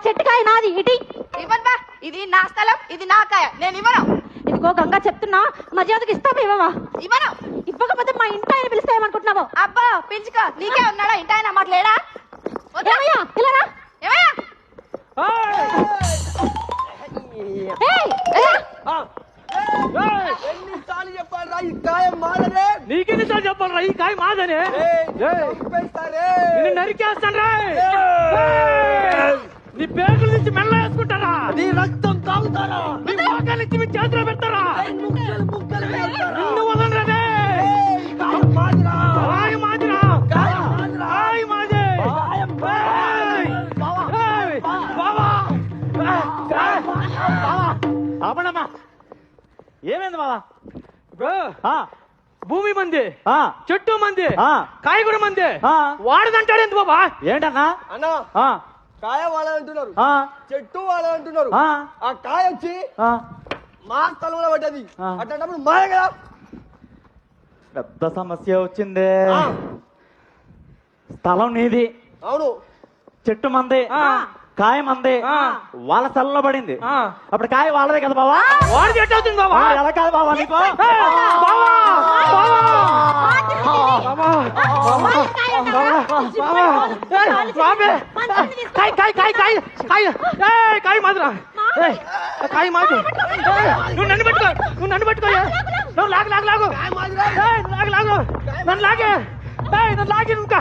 చెట్టుకాయ నాది ఇటీ. ఇవ్వను బా, ఇది నా స్థలం, ఇది నా కాయ, నేను ఇవ్వను. ఇదిగో గంగా చెప్తున్నా, మర్యాదకి ఇస్తావా ఇవ్వవా? ఇవ్వను. ఇవ్వకపోతే మా ఇంటి ఆయన పిలిస్తే ఏమనుకుంటున్నావు? అబ్బా పిలుచుకో, నీకే ఉన్నాడా ఇంటి ఆయన, మాకు లేడా? ఏమయ్యా ఇలా రా. ఏమయ్యా ఎన్నిసార్లు చెప్పాలరా ఈ కాయ మాదనే? నీకెన్నిసార్లు చెప్పాలరా ఈ కాయ మాదనే? నిన్ను నరికేస్తాను రా. నీ పేగుల నుంచి మెల్ల వేసుకుంటారా? నీ రక్తం తాగుతారా? నీ మోకాల నుంచి మీ చేతిలో పెడతారా? ముక్కలు ముక్కలు వేస్తారా? నిన్ను వదలరే. కాయ మాదిరా, కాయ మాదిరా, కాయ మాదిరా, కాయ మాదే. ఆపడమ్మా, ఏమైంది బావా? భూమి మంది, చెట్టు మంది, ఆ. కాయ కూడా మంది. ఆ. వాడదంటాడు ఎందుకు బాబా? ఏంటన్నా? అన్నా ఆ, కాయ వాళ్ళంటున్నారు, ఆ, చెట్టు వాళ్ళంటున్నారు. ఆ, ఆ కాయ వచ్చి ఆ. మా స్థలంలో పడ్డది. ఆ. అట్లాంటప్పుడు మాయ కదా. పెద్ద సమస్య వచ్చింది. ఆ. స్థలం నీది, అవును. చెట్టు మంది, ఆ. కాయ మంది, ఆ. వాళ్ళ స్థలంలో పడింది. ఆ. అప్పుడు కాయ వాళ్ళదే కదా బావా? వాడు చెట్టు అవుతుంది బాబా. ఆ, ఎలా కాదు బావా నీకు? బావా, బావా, కాయ కాయ కాయ కాయ కాయ కాయ మాదిరా. కాయ మాది. నువ్వు నన్ను పెట్టుకో, నువ్వు నన్ను పెట్టుకోయా. నువ్వు లాగు లాగు లాగు లాగు లాగు, నన్ను లాగే, నన్ను లాగే ఇంకా.